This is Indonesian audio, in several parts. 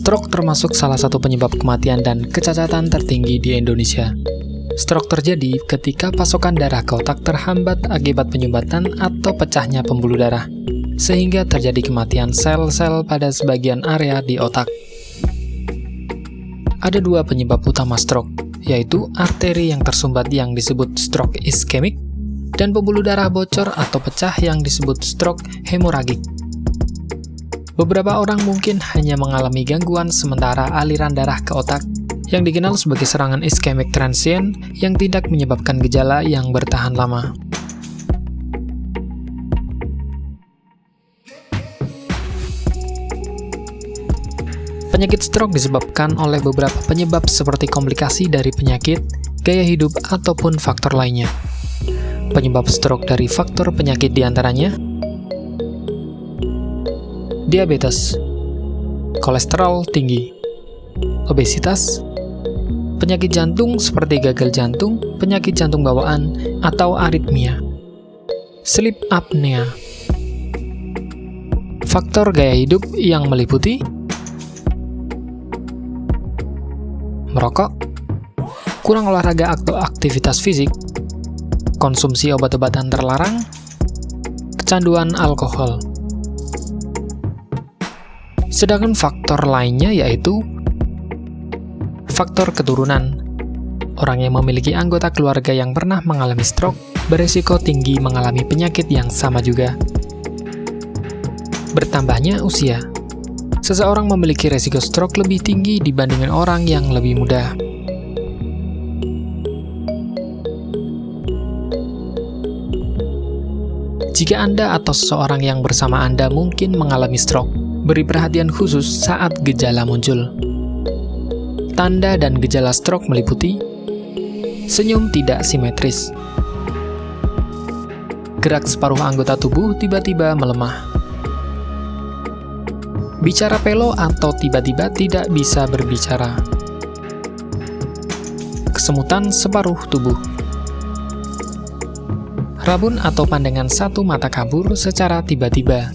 Stroke termasuk salah satu penyebab kematian dan kecacatan tertinggi di Indonesia. Stroke terjadi ketika pasokan darah ke otak terhambat akibat penyumbatan atau pecahnya pembuluh darah, sehingga terjadi kematian sel-sel pada sebagian area di otak. Ada dua penyebab utama stroke, yaitu arteri yang tersumbat yang disebut stroke iskemik, dan pembuluh darah bocor atau pecah yang disebut stroke hemoragik. Beberapa orang mungkin hanya mengalami gangguan sementara aliran darah ke otak yang dikenal sebagai serangan iskemik transient yang tidak menyebabkan gejala yang bertahan lama. Penyakit stroke disebabkan oleh beberapa penyebab seperti komplikasi dari penyakit, gaya hidup, ataupun faktor lainnya. Penyebab stroke dari faktor penyakit diantaranya diabetes, kolesterol tinggi, obesitas, penyakit jantung seperti gagal jantung, penyakit jantung bawaan, atau aritmia, sleep apnea. Faktor gaya hidup yang meliputi merokok, kurang olahraga atau aktivitas fisik, konsumsi obat-obatan terlarang, kecanduan alkohol. Sedangkan faktor lainnya yaitu faktor keturunan. Orang yang memiliki anggota keluarga yang pernah mengalami stroke berisiko tinggi mengalami penyakit yang sama juga. Bertambahnya usia. Seseorang memiliki risiko stroke lebih tinggi dibandingkan orang yang lebih muda. Jika Anda atau seseorang yang bersama Anda mungkin mengalami stroke, beri perhatian khusus saat gejala muncul. Tanda dan gejala stroke meliputi senyum tidak simetris, gerak separuh anggota tubuh tiba-tiba melemah, bicara pelo atau tiba-tiba tidak bisa berbicara, kesemutan separuh tubuh, rabun atau pandangan satu mata kabur secara tiba-tiba,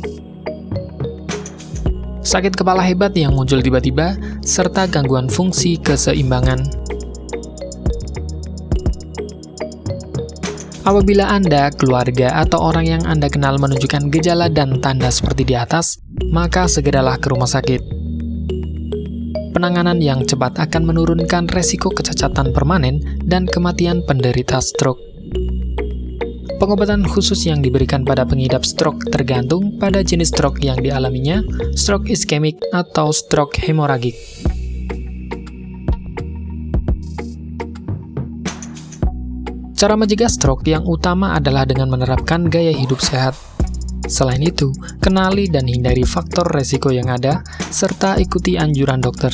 sakit kepala hebat yang muncul tiba-tiba, serta gangguan fungsi keseimbangan. Apabila Anda, keluarga, atau orang yang Anda kenal menunjukkan gejala dan tanda seperti di atas, maka segeralah ke rumah sakit. Penanganan yang cepat akan menurunkan resiko kecacatan permanen dan kematian penderita stroke. Pengobatan khusus yang diberikan pada pengidap stroke tergantung pada jenis stroke yang dialaminya, stroke iskemik atau stroke hemoragik. Cara mencegah stroke yang utama adalah dengan menerapkan gaya hidup sehat. Selain itu, kenali dan hindari faktor resiko yang ada, serta ikuti anjuran dokter.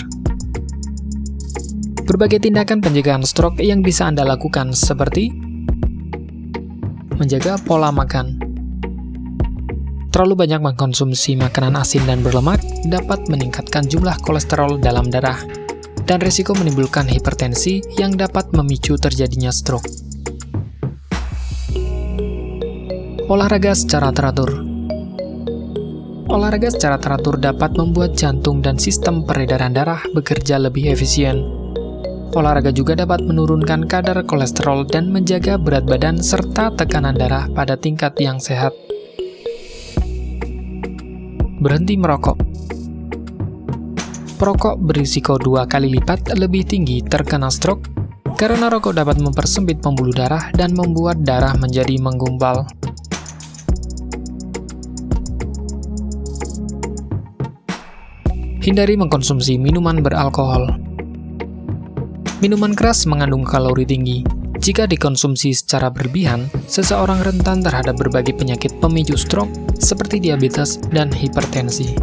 Berbagai tindakan pencegahan stroke yang bisa Anda lakukan seperti menjaga pola makan. Terlalu banyak mengkonsumsi makanan asin dan berlemak dapat meningkatkan jumlah kolesterol dalam darah dan risiko menimbulkan hipertensi yang dapat memicu terjadinya stroke. Olahraga secara teratur. Olahraga secara teratur dapat membuat jantung dan sistem peredaran darah bekerja lebih efisien. Olahraga juga dapat menurunkan kadar kolesterol dan menjaga berat badan serta tekanan darah pada tingkat yang sehat. Berhenti merokok. Perokok berisiko 2 kali lipat lebih tinggi terkena stroke karena rokok dapat mempersempit pembuluh darah dan membuat darah menjadi menggumpal. Hindari mengkonsumsi minuman beralkohol. Minuman keras mengandung kalori tinggi. Jika dikonsumsi secara berlebihan, seseorang rentan terhadap berbagai penyakit pemicu stroke seperti diabetes dan hipertensi.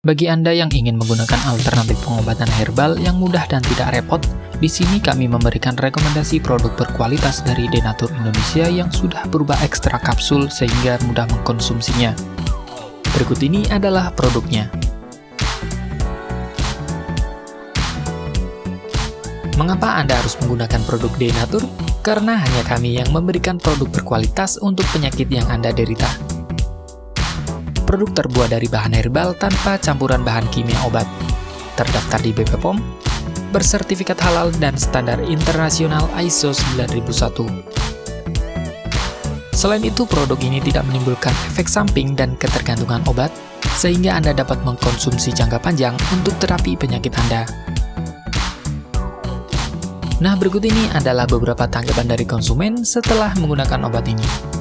Bagi Anda yang ingin menggunakan alternatif pengobatan herbal yang mudah dan tidak repot, di sini kami memberikan rekomendasi produk berkualitas dari Denatur Indonesia yang sudah berubah ekstra kapsul sehingga mudah mengkonsumsinya. Berikut ini adalah produknya. Mengapa Anda harus menggunakan produk Denatur? Karena hanya kami yang memberikan produk berkualitas untuk penyakit yang Anda derita. Produk terbuat dari bahan herbal tanpa campuran bahan kimia obat. Terdaftar di BP POM, bersertifikat halal dan standar internasional ISO 9001. Selain itu, produk ini tidak menimbulkan efek samping dan ketergantungan obat, sehingga Anda dapat mengkonsumsi jangka panjang untuk terapi penyakit Anda. Nah, berikut ini adalah beberapa tanggapan dari konsumen setelah menggunakan obat ini.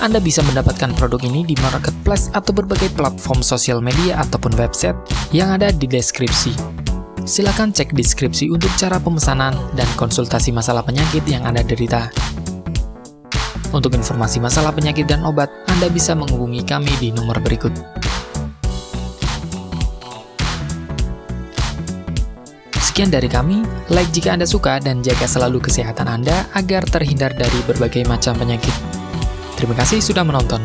Anda bisa mendapatkan produk ini di marketplace atau berbagai platform sosial media ataupun website yang ada di deskripsi. Silakan cek deskripsi untuk cara pemesanan dan konsultasi masalah penyakit yang Anda derita. Untuk informasi masalah penyakit dan obat, Anda bisa menghubungi kami di nomor berikut. Sekian dari kami, like jika Anda suka dan jaga selalu kesehatan Anda agar terhindar dari berbagai macam penyakit. Terima kasih sudah menonton.